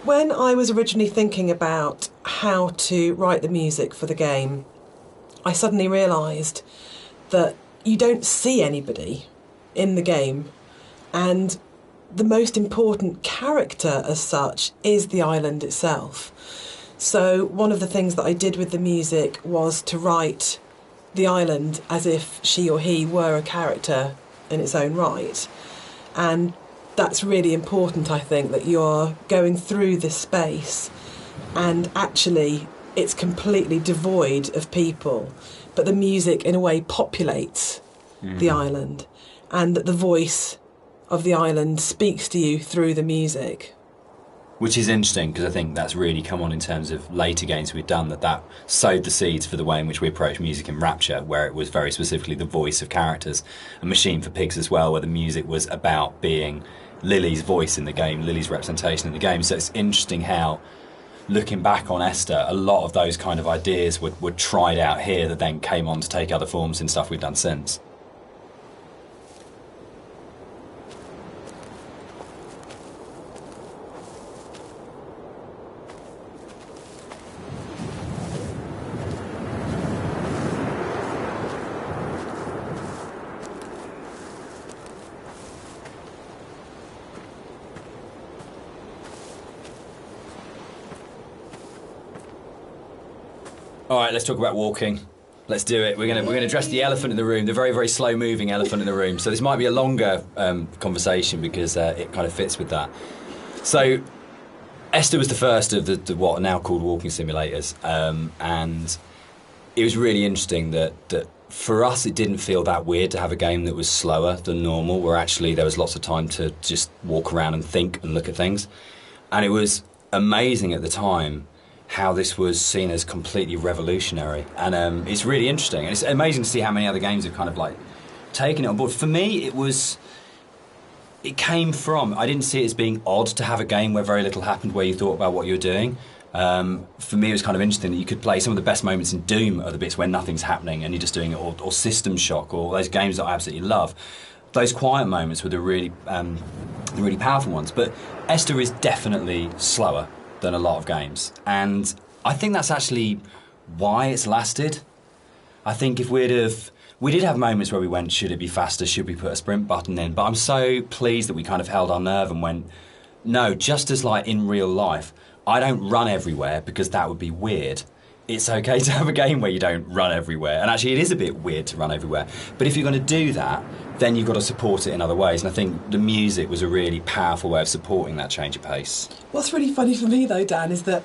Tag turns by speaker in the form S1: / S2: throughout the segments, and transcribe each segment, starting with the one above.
S1: When I was originally thinking about how to write the music for the game, I suddenly realised that you don't see anybody in the game, and the most important character as such is the island itself. So one of the things that I did with the music was to write the island as if she or he were a character in its own right. And that's really important, I think, that you're going through this space and actually it's completely devoid of people, but the music in a way populates the island, and that the voice of the island speaks to you through the music.
S2: Which is interesting, because I think that's really come on in terms of later games we've done, that sowed the seeds for the way in which we approach music in Rapture, where it was very specifically the voice of characters. And Machine for Pigs as well, where the music was about being Lily's voice in the game, Lily's representation in the game. So it's interesting how, looking back on Esther, a lot of those kind of ideas were tried out here that then came on to take other forms in stuff we've done since. All right, let's talk about walking. Let's do it. We're going to address the elephant in the room, the very, very slow-moving elephant in the room. So this might be a longer conversation because it kind of fits with that. So Esther was the first of the what are now called walking simulators, and it was really interesting that for us it didn't feel that weird to have a game that was slower than normal, where actually there was lots of time to just walk around and think and look at things. And it was amazing at the time how this was seen as completely revolutionary, and it's really interesting, and it's amazing to see how many other games have kind of like taken it on board. For me, it came from, I didn't see it as being odd to have a game where very little happened, where you thought about what you were doing. For me, it was kind of interesting that you could play some of the best moments in Doom are the bits where nothing's happening and you're just doing it, or System Shock, or those games that I absolutely love. Those quiet moments were the really powerful ones. But Esther is definitely slower than a lot of games, and I think that's actually why it's lasted. I think if we did have moments where we went, should it be faster, should we put a sprint button in, but I'm so pleased that we kind of held our nerve and went, no, just as like in real life, I don't run everywhere because that would be weird. It's okay to have a game where you don't run everywhere, and actually it is a bit weird to run everywhere, but if you're going to do that, then you've got to support it in other ways, and I think the music was a really powerful way of supporting that change of pace.
S1: What's really funny for me though, Dan, is that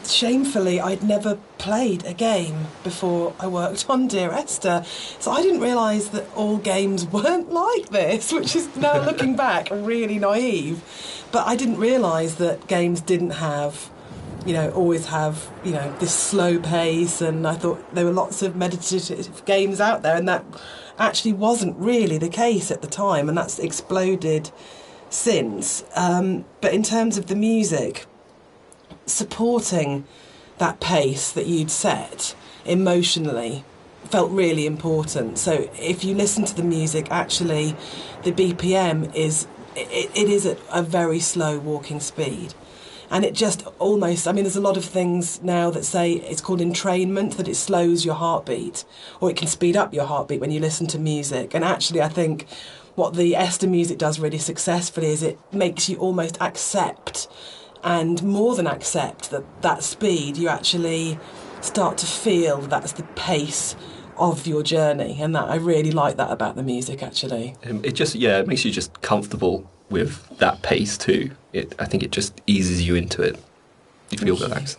S1: shamefully I'd never played a game before I worked on Dear Esther, so I didn't realise that all games weren't like this, which is now looking back really naive. But I didn't realise that games didn't have, always have, this slow pace, and I thought there were lots of meditative games out there, and that actually wasn't really the case at the time, and that's exploded since. But in terms of the music, supporting that pace that you'd set emotionally felt really important. So if you listen to the music, actually the BPM is at a very slow walking speed, and it just almost, there's a lot of things now that say it's called entrainment, that it slows your heartbeat, or it can speed up your heartbeat when you listen to music. And actually I think what the Esther music does really successfully is it makes you almost accept, and more than accept, that speed. You actually start to feel that's the pace of your journey, and that I really like that about the music, actually.
S3: It makes you just comfortable with that pace too. I think it just eases you into it. You feel relaxed.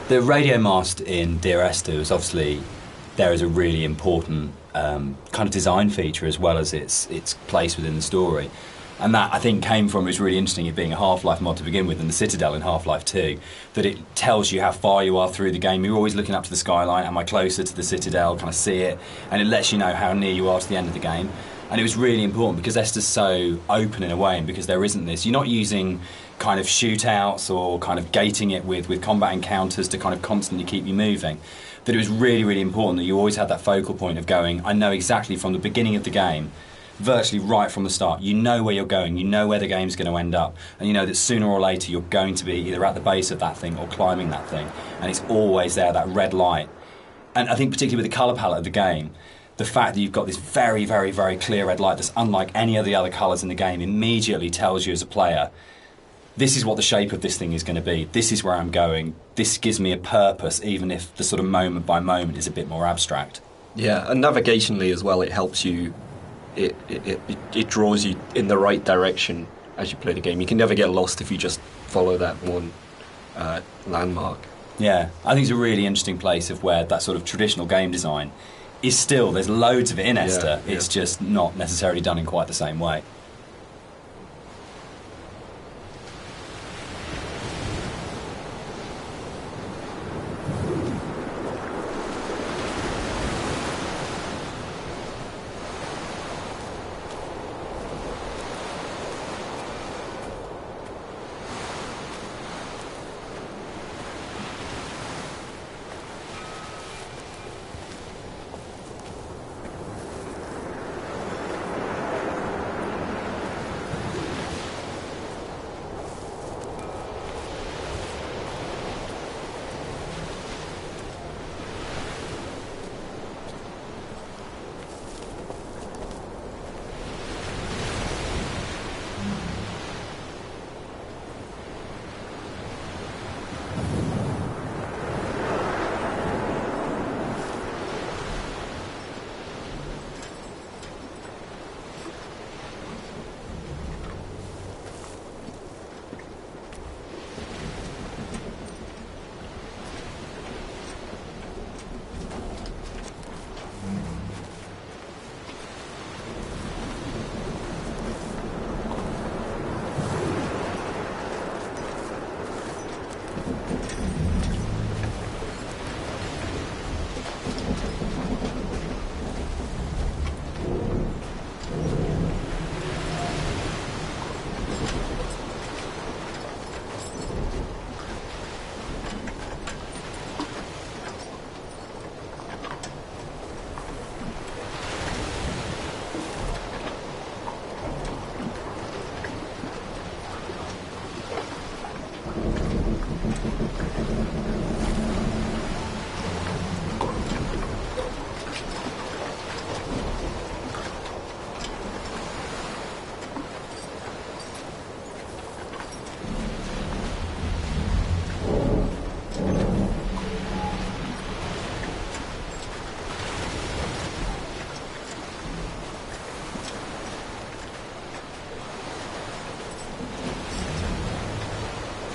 S2: The radio mast in Dear Esther is obviously there as a really important kind of design feature as well as its place within the story. And that, I think, came from, it was really interesting, it being a Half-Life mod to begin with, and the Citadel in Half-Life 2, that it tells you how far you are through the game. You're always looking up to the skyline, am I closer to the Citadel, can I see it? And it lets you know how near you are to the end of the game. And it was really important because Esther's so open in a way, and because there isn't this, you're not using kind of shootouts or kind of gating it with combat encounters to kind of constantly keep you moving, that it was really, really important that you always had that focal point of going, I know exactly from the beginning of the game, virtually right from the start, you know where you're going, you know where the game's going to end up, and you know that sooner or later you're going to be either at the base of that thing or climbing that thing, and it's always there, that red light. And I think particularly with the colour palette of the game, the fact that you've got this very, very, very clear red light that's unlike any of the other colours in the game immediately tells you as a player, this is what the shape of this thing is going to be, this is where I'm going, this gives me a purpose, even if the sort of moment by moment is a bit more abstract.
S3: Yeah, and navigationally as well, it helps you, it draws you in the right direction as you play the game. You can never get lost if you just follow that one landmark.
S2: Yeah, I think it's a really interesting place of where that sort of traditional game design is still, there's loads of it in Esther, it's just not necessarily done in quite the same way.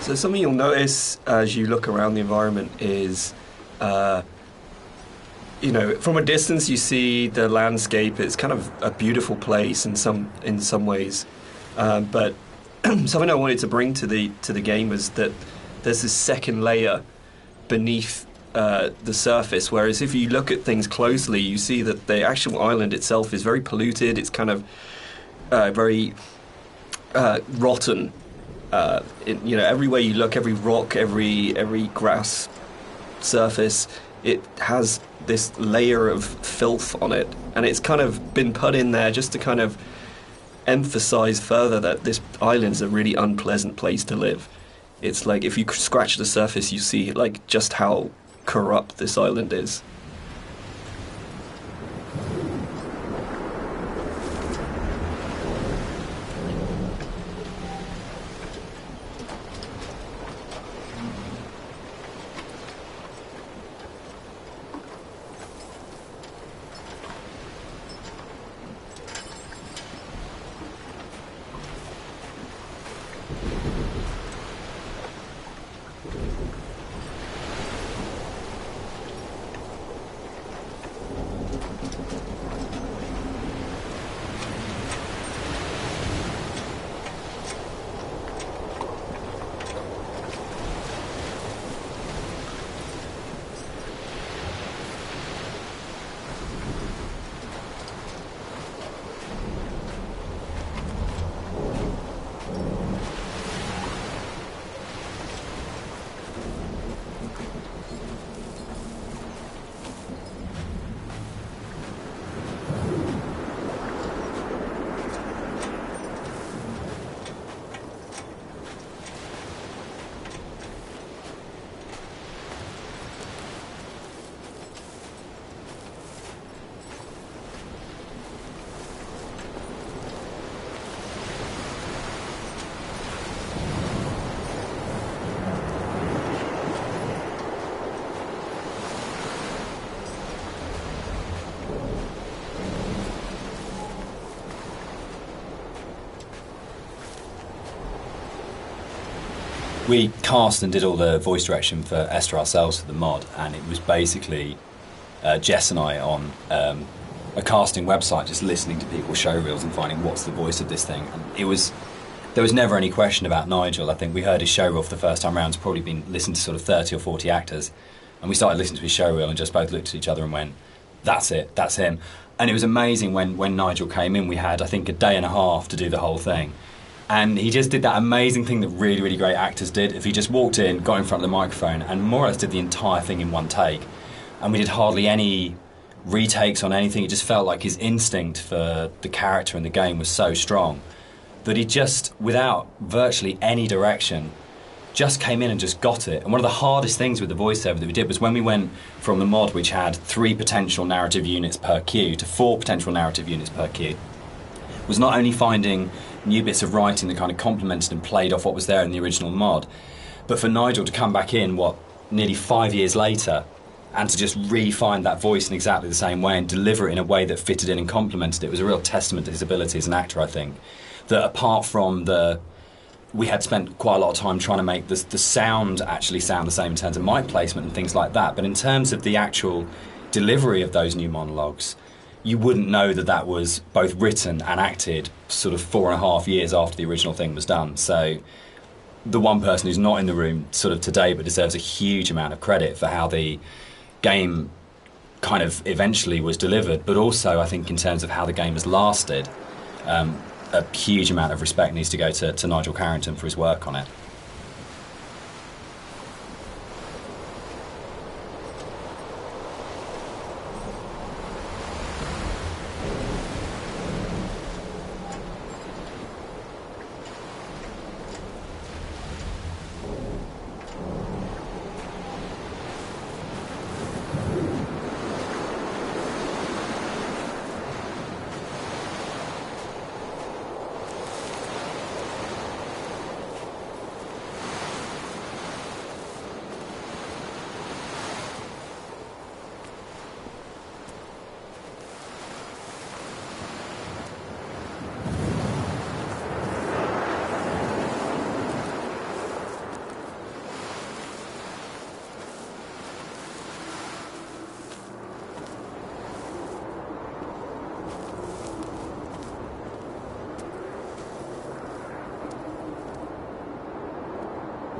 S3: So something you'll notice as you look around the environment is, from a distance you see the landscape. It's kind of a beautiful place in some ways, but something I wanted to bring to the game was that there's this second layer beneath the surface. Whereas if you look at things closely, you see that the actual island itself is very polluted. It's kind of very rotten. Everywhere you look, every rock, every grass surface, it has this layer of filth on it, and it's kind of been put in there just to kind of emphasize further that this island's a really unpleasant place to live. It's like if you scratch the surface, you see like just how corrupt this island is.
S2: we cast and did all the voice direction for Esther ourselves for the mod, and it was basically Jess and I on a casting website, just listening to people's show reels and finding what's the voice of this thing. And there was never any question about Nigel. I think we heard his show reel for the first time round. It's probably been listened to sort of 30 or 40 actors, and we started listening to his show reel and just both looked at each other and went, "That's it, that's him." And it was amazing when Nigel came in. We had, I think, a day and a half to do the whole thing. And he just did that amazing thing that really, really great actors did. If he just walked in, got in front of the microphone, and more or less did the entire thing in one take. And we did hardly any retakes on anything. It just felt like his instinct for the character and the game was so strong that he just, without virtually any direction, just came in and just got it. And one of the hardest things with the voiceover that we did was when we went from the mod, which had 3 potential narrative units per queue, to 4 potential narrative units per queue, was not only finding new bits of writing that kind of complemented and played off what was there in the original mod, but for Nigel to come back in, nearly 5 years later, and to just re-find that voice in exactly the same way and deliver it in a way that fitted in and complemented it was a real testament to his ability as an actor, I think. That apart from we had spent quite a lot of time trying to make the sound actually sound the same in terms of mic placement and things like that, but in terms of the actual delivery of those new monologues, you wouldn't know that was both written and acted sort of 4.5 years after the original thing was done. So the one person who's not in the room sort of today but deserves a huge amount of credit for how the game kind of eventually was delivered, but also I think in terms of how the game has lasted, a huge amount of respect needs to go to Nigel Carrington for his work on it.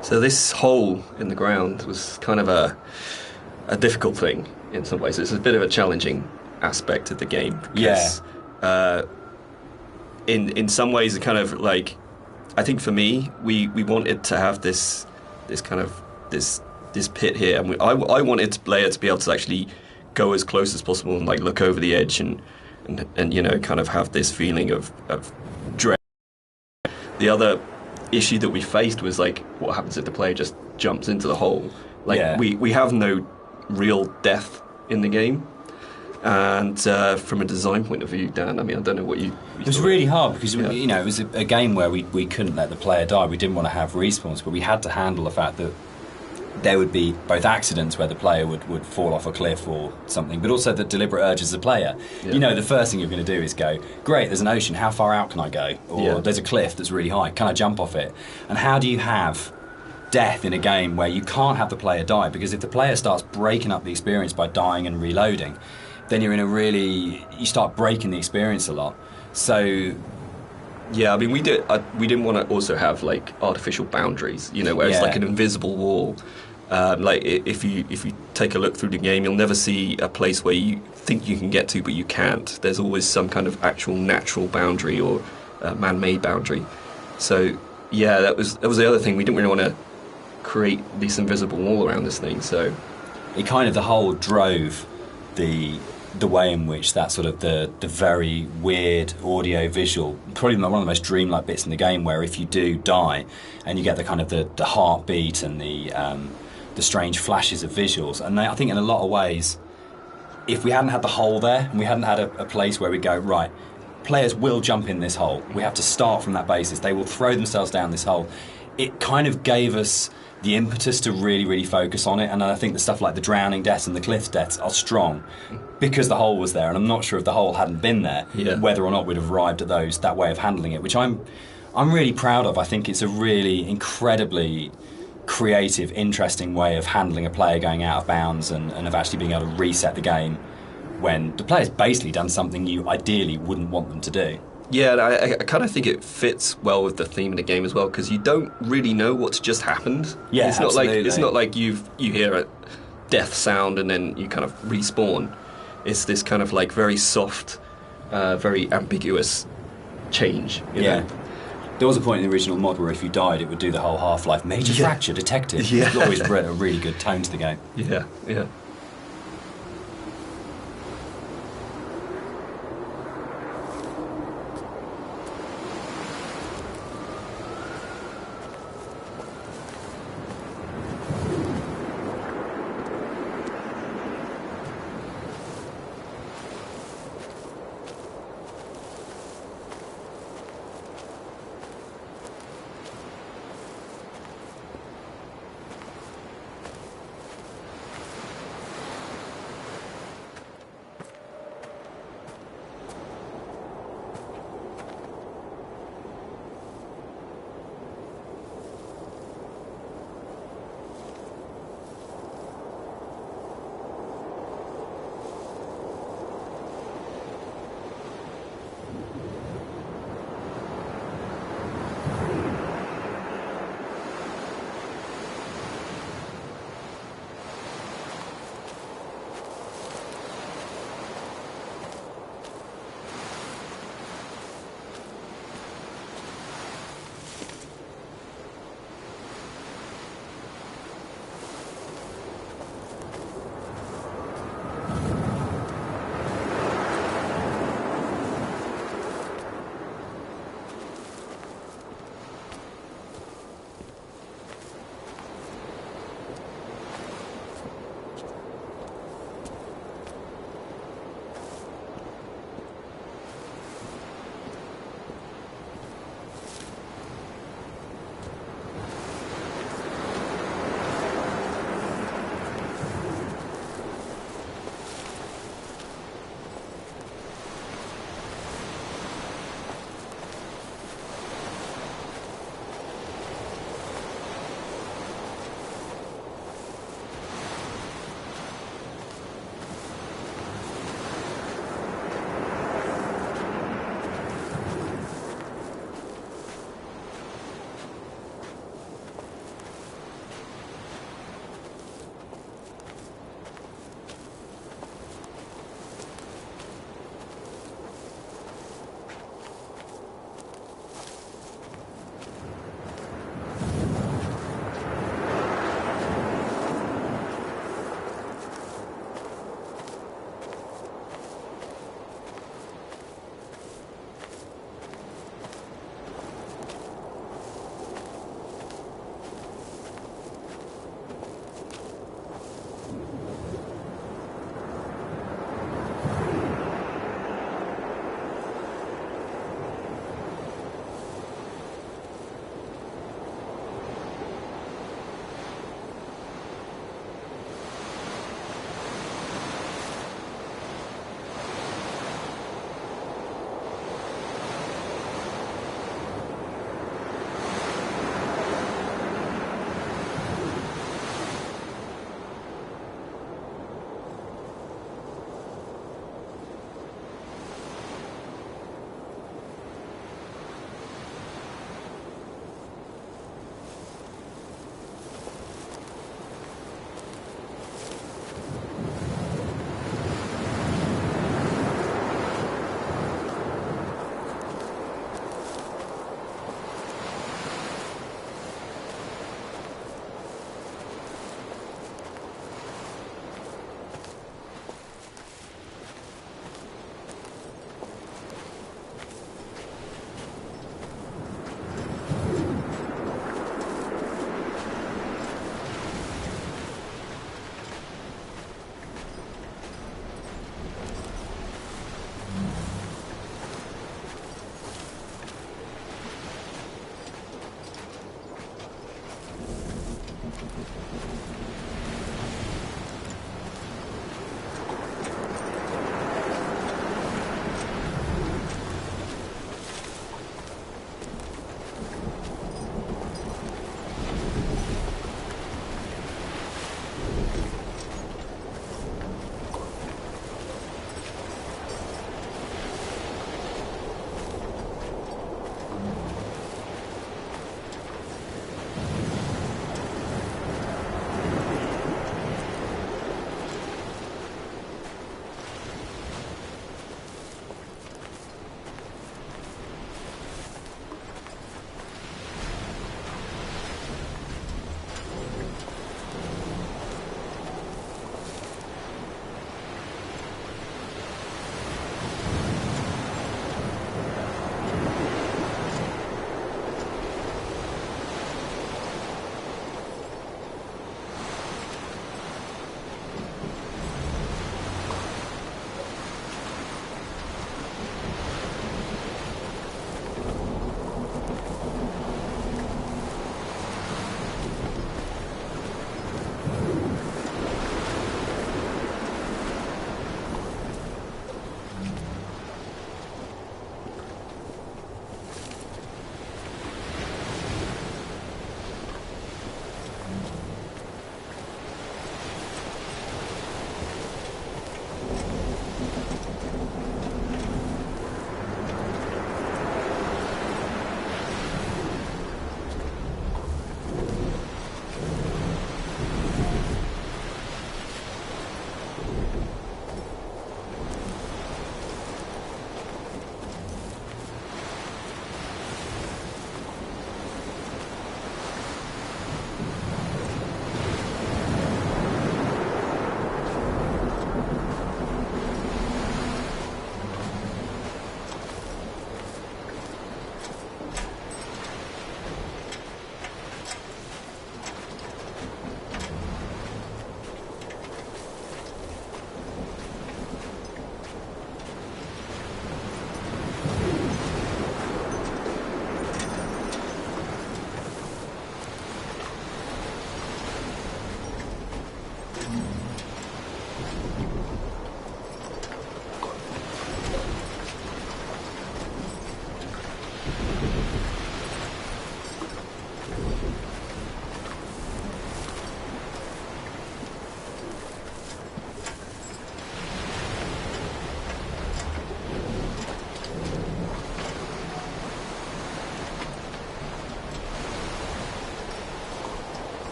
S3: So this hole in the ground was kind of a difficult thing in some ways. It's a bit of a challenging aspect of the game. Because, in some ways, it kind of like, I think for me, we wanted to have this kind of this pit here, and I wanted the player to be able to actually go as close as possible and like look over the edge and you know, kind of have this feeling of dread. The other issue that we faced was like, what happens if the player just jumps into the hole? Like we have no real death in the game, and from a design point of view, Dan, I mean, I don't know what you
S2: it was really hard because you know, it was a game where we couldn't let the player die. We didn't want to have respawns, but we had to handle the fact that there would be both accidents where the player would fall off a cliff or something, but also the deliberate urge as a player. You know, the first thing you're going to do is go, great, there's an ocean, how far out can I go? Or there's a cliff that's really high, can I jump off it? And how do you have death in a game where you can't have the player die? Because if the player starts breaking up the experience by dying and reloading, then you're in you start breaking the experience a lot. So
S3: yeah, I mean, we didn't want to also have like artificial boundaries, you know, where it's like an invisible wall. Like if you take a look through the game, you'll never see a place where you think you can get to but you can't. There's always some kind of actual natural boundary or man-made boundary. So yeah, that was the other thing. We didn't really want to create this invisible wall around this thing. So
S2: it kind of the whole drove the way in which that sort of the very weird audio visual, probably one of the most dreamlike bits in the game, where if you do die and you get the kind of the heartbeat and the strange flashes of visuals. And I think in a lot of ways, if we hadn't had the hole there and we hadn't had a place where we go, right, players will jump in this hole, we have to start from that basis, they will throw themselves down this hole, it kind of gave us the impetus to really, really focus on it. And I think the stuff like the drowning deaths and the cliff deaths are strong because the hole was there, and I'm not sure if the hole hadn't been there, whether or not we'd have arrived at that way of handling it, which I'm really proud of. I think it's a really incredibly creative, interesting way of handling a player going out of bounds and of actually being able to reset the game when the player's basically done something you ideally wouldn't want them to do.
S3: Yeah, and I kind of think it fits well with the theme of the game as well, because you don't really know what's just happened.
S2: Yeah,
S3: it's not
S2: absolutely.
S3: it's not like you hear a death sound and then you kind of respawn. It's this kind of like very soft, very ambiguous change. You know?
S2: There was a point in the original mod where if you died, it would do the whole Half-Life major fracture detected.
S3: Yeah.
S2: It always brought a really good tone to the game.
S3: Yeah, yeah.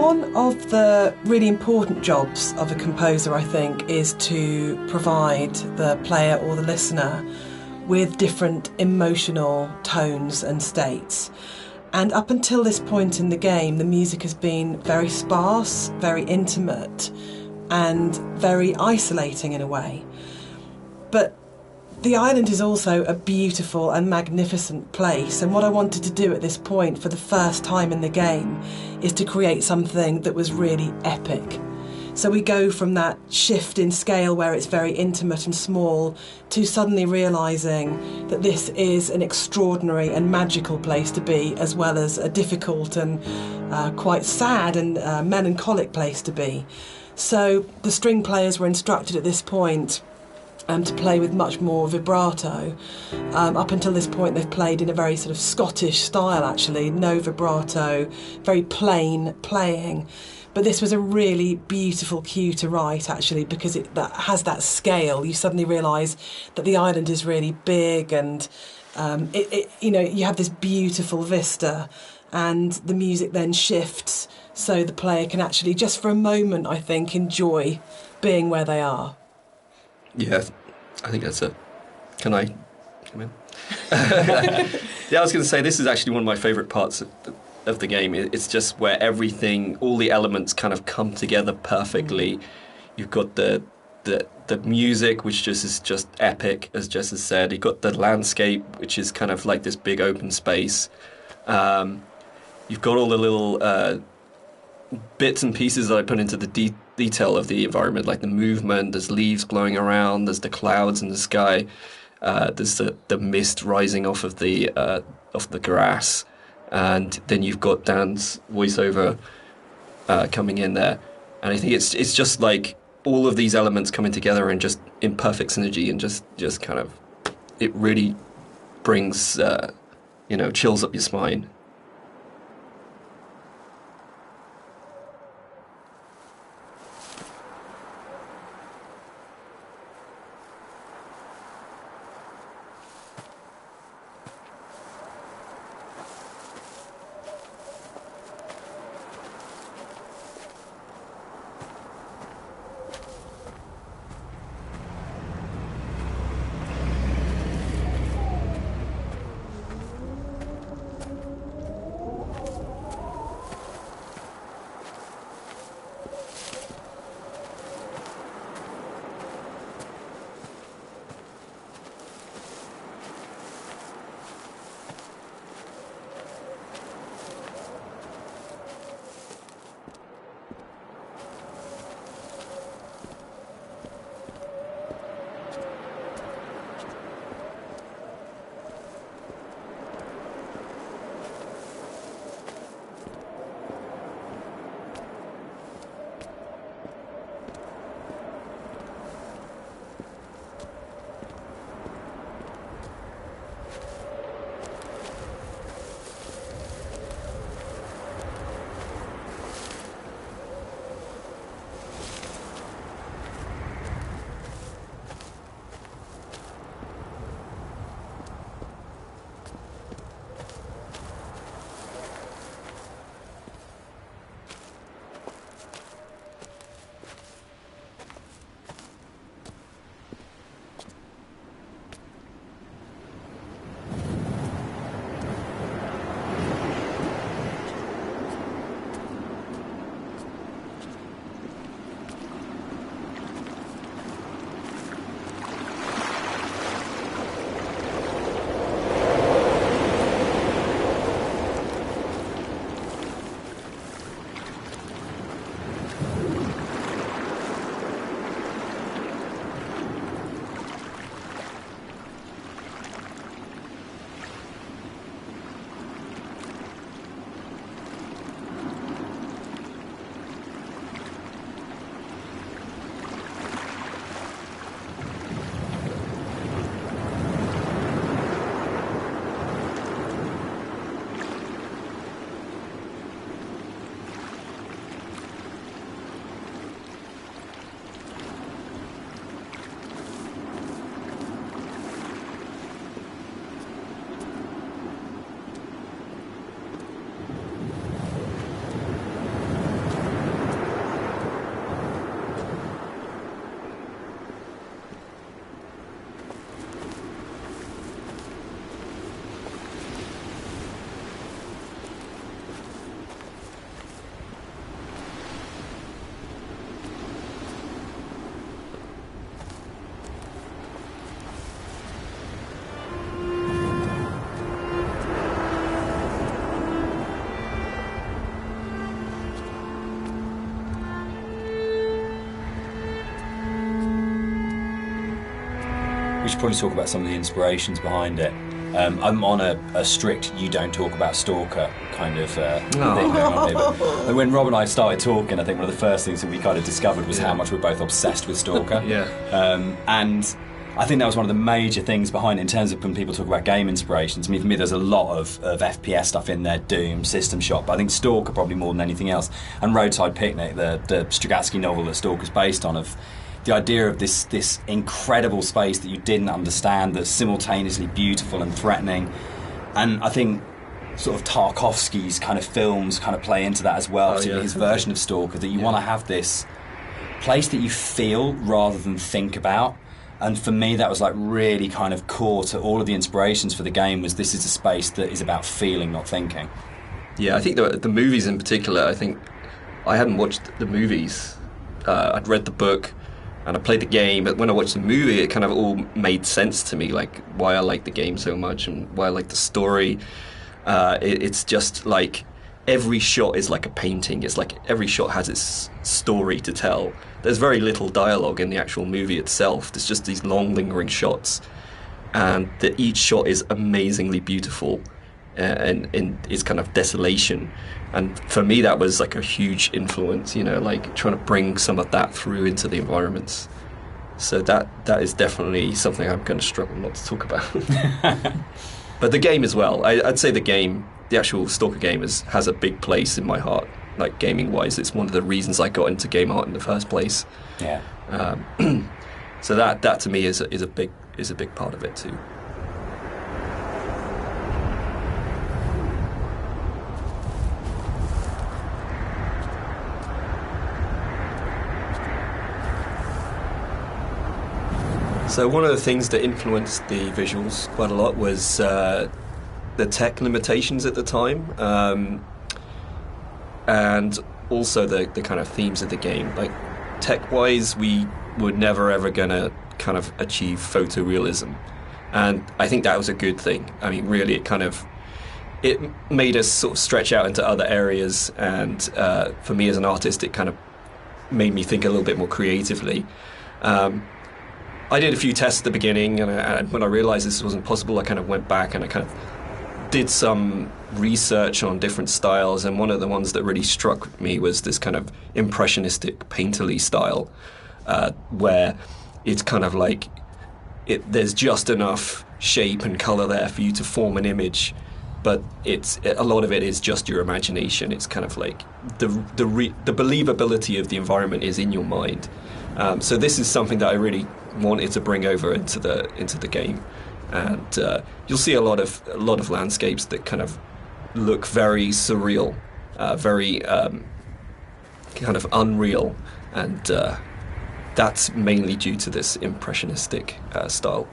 S1: One of the really important jobs of a composer, I think, is to provide the player or the listener with different emotional tones and states. And up until this point in the game, the music has been very sparse, very intimate, and very isolating in a way. But the island is also a beautiful and magnificent place, and what I wanted to do at this point for the first time in the game is to create something that was really epic. So we go from that shift in scale where it's very intimate and small to suddenly realising that this is an extraordinary and magical place to be, as well as a difficult and quite sad and melancholic place to be. So the string players were instructed at this point to play with much more vibrato. Up until this point they've played in a very sort of Scottish style actually, no vibrato, very plain playing. But this was a really beautiful cue to write, actually, because that has that scale. You suddenly realise that the island is really big, and you have this beautiful vista, and the music then shifts, so the player can actually, just for a moment, I think, enjoy being where they are.
S3: Yeah, I think that's it. Can I come in? Yeah, I was going to say, this is actually one of my favourite parts of the game. It's just where everything, all the elements kind of come together perfectly. You've got the music, which just is just epic, as Jess has said. You've got the landscape, which is kind of like this big open space. You've got all the little bits and pieces that I put into the detail of the environment, like the movement. There's leaves blowing around. There's the clouds in the sky. There's the mist rising off of the grass. And then you've got Dan's voiceover coming in there, and I think it's just like all of these elements coming together and just in perfect synergy, and just kind of, it really brings chills up your spine.
S2: we should probably talk about some of the inspirations behind it. I'm on a strict you don't talk about Stalker kind of thing going on here. But when Rob and I started talking, I think one of the first things that we kind of discovered was how much we're both obsessed with Stalker. And I think that was one of the major things behind it in terms of when people talk about game inspirations. I mean, for me, there's a lot of FPS stuff in there, Doom, System Shock, but I think Stalker probably more than anything else. And Roadside Picnic, the Strugatsky novel that Stalker's based on, of the idea of this incredible space that you didn't understand, that's simultaneously beautiful and threatening. And I think sort of Tarkovsky's kind of films kind of play into that as well, his version of Stalker, that you want to have this place that you feel rather than think about. And for me, that was like really kind of core to all of the inspirations for the game, was this is a space that is about feeling, not thinking.
S3: Yeah, I think the movies in particular, I think I hadn't watched the movies. I'd read the book and I played the game, but when I watched the movie, it kind of all made sense to me, like why I like the game so much and why I like the story. It's just like every shot is like a painting. It's like every shot has its story to tell. There's very little dialogue in the actual movie itself. There's just these long, lingering shots, and each shot is amazingly beautiful, and in its kind of desolation. And for me, that was like a huge influence. Like trying to bring some of that through into the environments. So that is definitely something I'm going to struggle not to talk about. But the game as well. I'd say the actual Stalker game has a big place in my heart. Like gaming-wise, it's one of the reasons I got into game art in the first place.
S2: Yeah.
S3: So that to me is a big part of it too. So one of the things that influenced the visuals quite a lot was the tech limitations at the time. And also the kind of themes of the game. Like, tech-wise, we were never ever going to kind of achieve photorealism. And I think that was a good thing. I mean, really, it made us sort of stretch out into other areas. And for me as an artist, it kind of made me think a little bit more creatively. I did a few tests at the beginning, and when I realized this wasn't possible, I kind of went back and I kind of did some research on different styles, and one of the ones that really struck me was this kind of impressionistic painterly style, where it's kind of like there's just enough shape and color there for you to form an image, but a lot of it is just your imagination. It's kind of like the believability of the environment is in your mind. So this is something that I really wanted to bring over into the game. And you'll see a lot of landscapes that kind of look very surreal, very kind of unreal, and that's mainly due to this impressionistic style.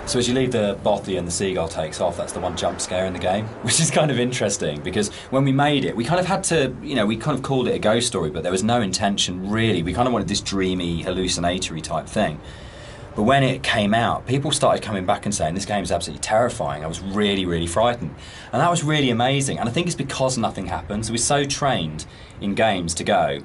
S2: So as you leave, the bothy and the seagull takes off. That's the one jump scare in the game, which is kind of interesting, because when we made it, we kind of had to, we kind of called it a ghost story, but there was no intention really. We kind of wanted this dreamy, hallucinatory type thing. But when it came out, people started coming back and saying, this game is absolutely terrifying. I was really, really frightened. And that was really amazing. And I think it's because nothing happens. We're so trained in games to go,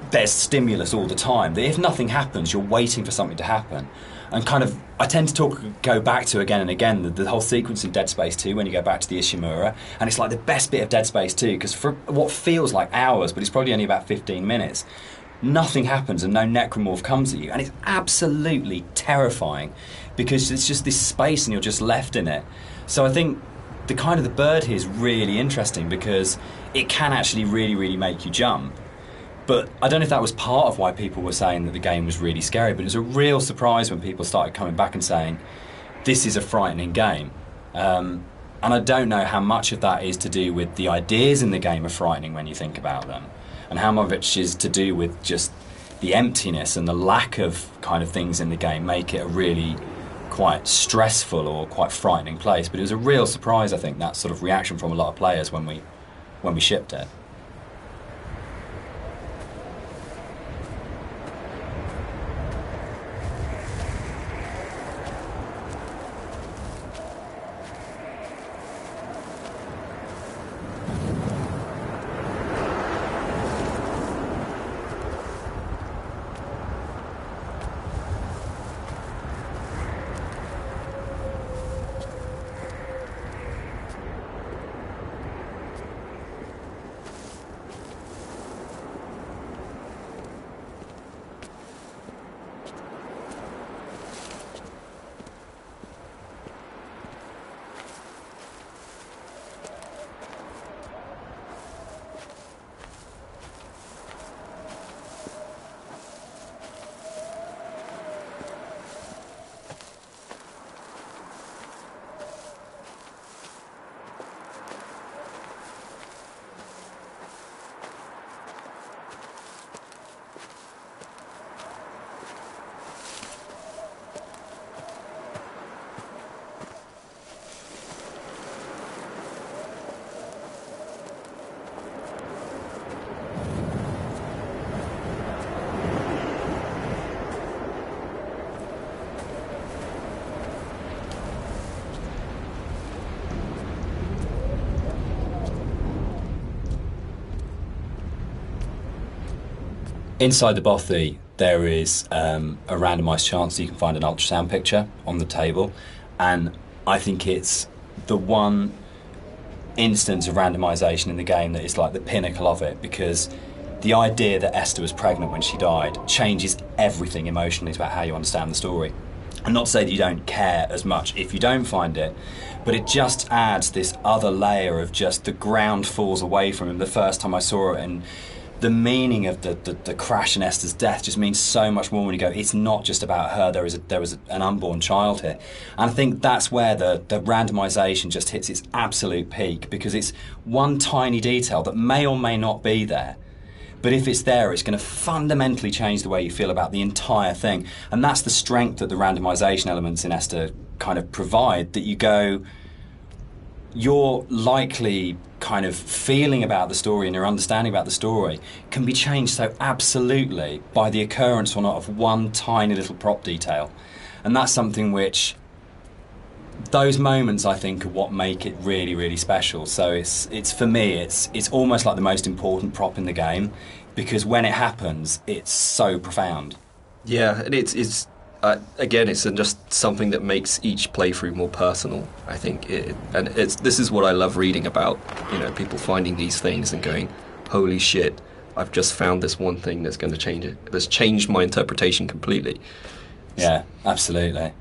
S2: there's stimulus all the time, that if nothing happens, you're waiting for something to happen. And kind of, I tend to go back to again and again the whole sequence in Dead Space 2 when you go back to the Ishimura, and it's like the best bit of Dead Space 2, because for what feels like hours, but it's probably only about 15 minutes, nothing happens and no necromorph comes at you, and it's absolutely terrifying because it's just this space and you're just left in it. So I think the bird here is really interesting because it can actually really, really make you jump. But I don't know if that was part of why people were saying that the game was really scary, but it was a real surprise when people started coming back and saying, this is a frightening game. And I don't know how much of that is to do with the ideas in the game are frightening when you think about them, and how much of it is to do with just the emptiness and the lack of kind of things in the game make it a really quite stressful or quite frightening place. But it was a real surprise, I think, that sort of reaction from a lot of players when we shipped it. Inside the bothy, there is a randomised chance that you can find an ultrasound picture on the table, and I think it's the one instance of randomisation in the game that is like the pinnacle of it, because the idea that Esther was pregnant when she died changes everything emotionally about how you understand the story. And not to say that you don't care as much if you don't find it, but it just adds this other layer of just the ground falls away from him the first time I saw it, and the meaning of the crash and Esther's death just means so much more when you go, it's not just about her, there was an unborn child here. And I think that's where the randomisation just hits its absolute peak, because it's one tiny detail that may or may not be there, but if it's there, it's going to fundamentally change the way you feel about the entire thing. And that's the strength that the randomisation elements in Esther kind of provide, that you go, your likely kind of feeling about the story and your understanding about the story can be changed so absolutely by the occurrence or not of one tiny little prop detail. And that's something which, those moments I think are what make it really, really special. So it's for me, it's almost like the most important prop in the game, because when it happens, it's so profound.
S3: Yeah, and it's again, it's just something that makes each playthrough more personal, I think. This is what I love reading about, people finding these things and going, holy shit, I've just found this one thing that's going to change it. That's changed my interpretation completely.
S2: Yeah, absolutely.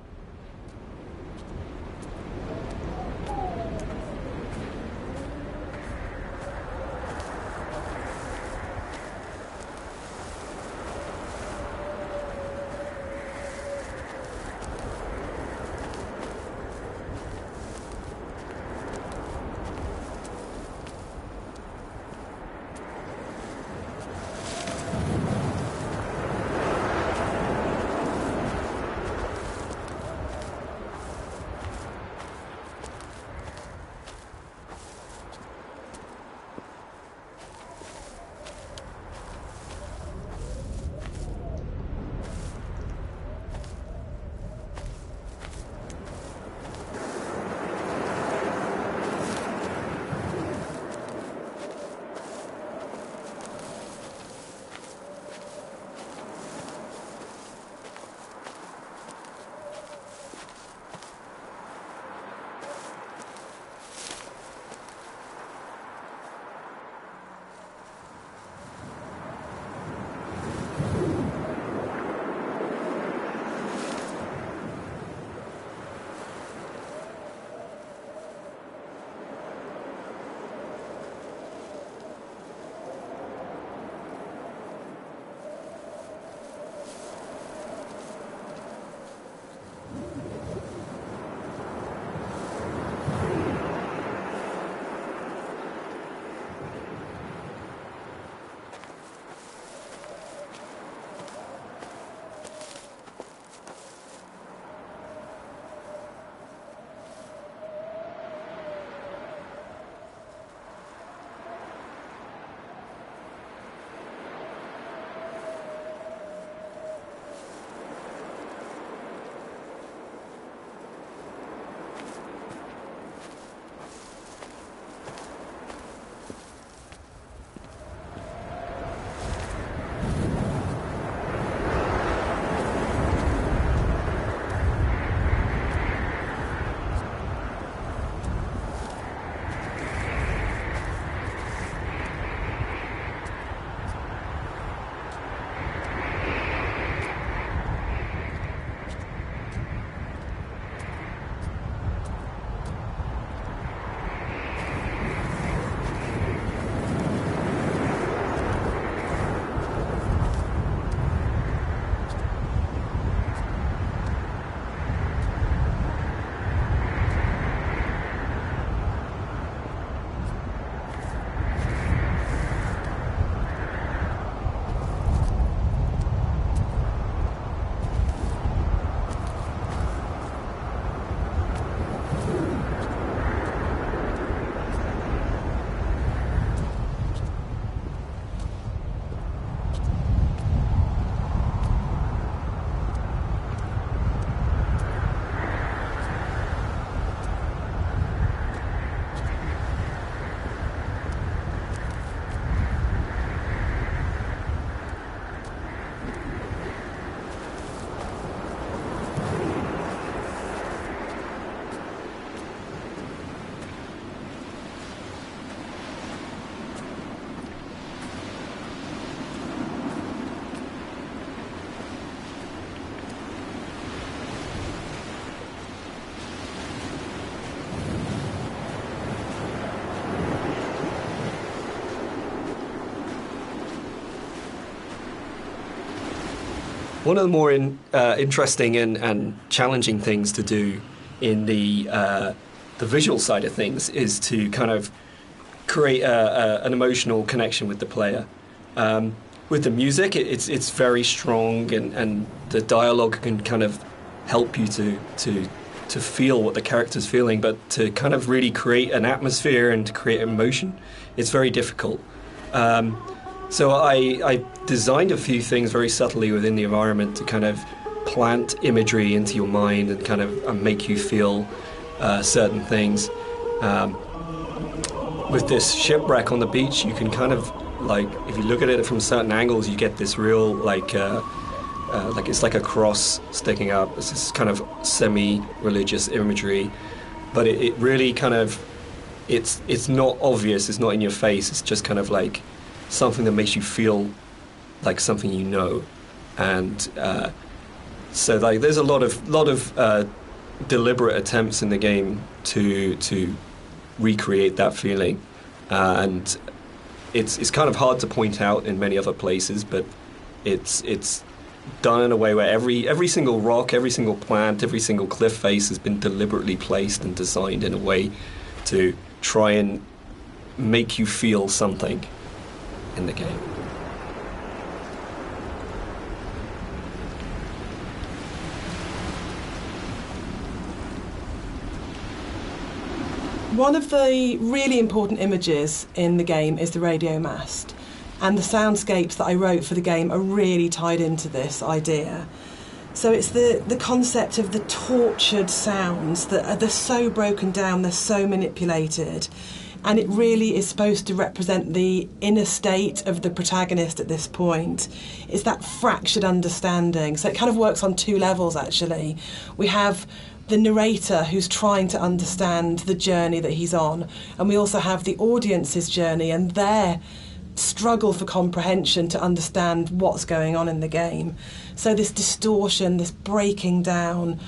S3: One of the more interesting and challenging things to do in the visual side of things is to kind of create an emotional connection with the player. With the music, it's very strong, and the dialogue can kind of help you to feel what the character's feeling, but to kind of really create an atmosphere and to create emotion, it's very difficult. So I designed a few things very subtly within the environment to kind of plant imagery into your mind and kind of make you feel certain things. With this shipwreck on the beach, you can kind of, like, if you look at it from certain angles, you get this real, like it's like a cross sticking up. It's this kind of semi-religious imagery, but it really kind of, it's not obvious, it's not in your face, it's just kind of like something that makes you feel like something you know. And so like there's a lot of deliberate attempts in the game to recreate that feeling, and it's kind of hard to point out in many other places, but it's done in a way where every single rock, every single plant, every single cliff face has been deliberately placed and designed in a way to try and make you feel something in the game.
S1: One of the really important images in the game is the radio mast, and the soundscapes that I wrote for the game are really tied into this idea. So it's the concept of the tortured sounds that they're so broken down, they're so manipulated, and it really is supposed to represent the inner state of the protagonist at this point. It's that fractured understanding. So it kind of works on two levels, actually. We have the narrator who's trying to understand the journey that he's on, and we also have the audience's journey and their struggle for comprehension to understand what's going on in the game. So this distortion, this breaking down,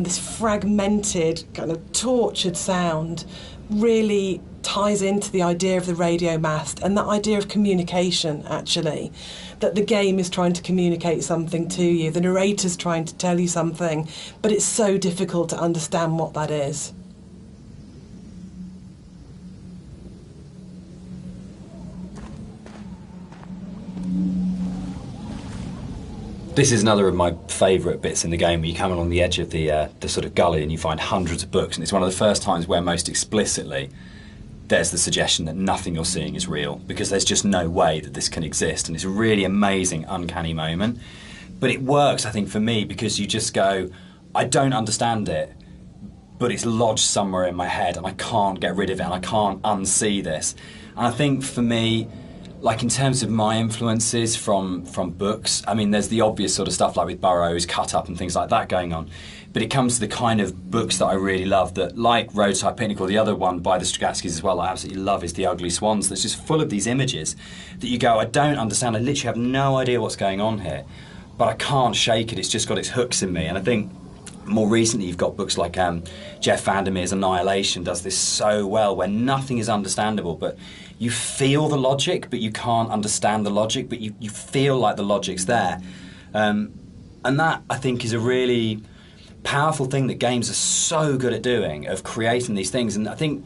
S1: this fragmented, kind of tortured sound really ties into the idea of the radio mast and that idea of communication, actually, that the game is trying to communicate something to you, the narrator's trying to tell you something, but it's so difficult to understand what that is.
S2: This is another of my favourite bits in the game, where you come along the edge of the sort of gully and you find hundreds of books, and it's one of the first times where most explicitly there's the suggestion that nothing you're seeing is real, because there's just no way that this can exist, and it's a really amazing, uncanny moment. But it works, I think, for me, because you just go, I don't understand it, but it's lodged somewhere in my head and I can't get rid of it and I can't unsee this. And I think for me, like in terms of my influences from books, I mean, there's the obvious sort of stuff like with Burroughs, Cut Up and things like that going on. But it comes to the kind of books that I really love, that, like Roadside Picnic, or the other one by the Strugatskys as well, I absolutely love, is The Ugly Swans, that's just full of these images that you go, I don't understand, I literally have no idea what's going on here, but I can't shake it, it's just got its hooks in me. And I think more recently you've got books like Jeff Vandermeer's Annihilation does this so well, where nothing is understandable, but you feel the logic, but you can't understand the logic, but you feel like the logic's there. And that, I think, is a really powerful thing that games are so good at doing, of creating these things. And I think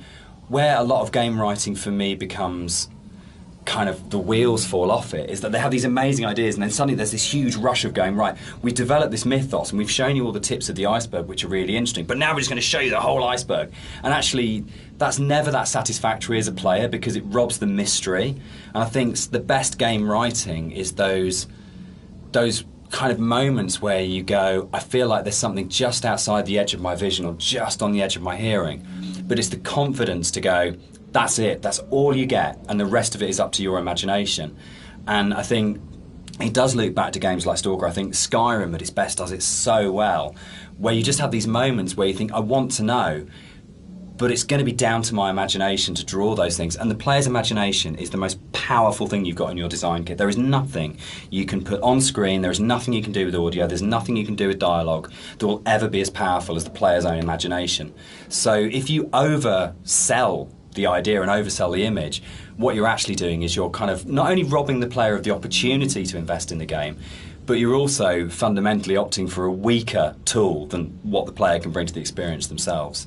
S2: where a lot of game writing for me becomes kind of the wheels fall off it, is that they have these amazing ideas and then suddenly there's this huge rush of going, right, we've developed this mythos and we've shown you all the tips of the iceberg, which are really interesting, but now we're just going to show you the whole iceberg. And actually that's never that satisfactory as a player, because it robs the mystery. And I think the best game writing is those kind of moments where you go, I feel like there's something just outside the edge of my vision or just on the edge of my hearing, but it's the confidence to go, that's it, that's all you get, and the rest of it is up to your imagination. And I think it does loop back to games like Stalker. I think Skyrim at its best does it so well, where you just have these moments where you think, I want to know, but it's going to be down to my imagination to draw those things. And the player's imagination is the most powerful thing you've got in your design kit. There is nothing you can put on screen, there is nothing you can do with audio, there's nothing you can do with dialogue that will ever be as powerful as the player's own imagination. So if you oversell the idea and oversell the image, what you're actually doing is you're kind of not only robbing the player of the opportunity to invest in the game, but you're also fundamentally opting for a weaker tool than what the player can bring to the experience themselves.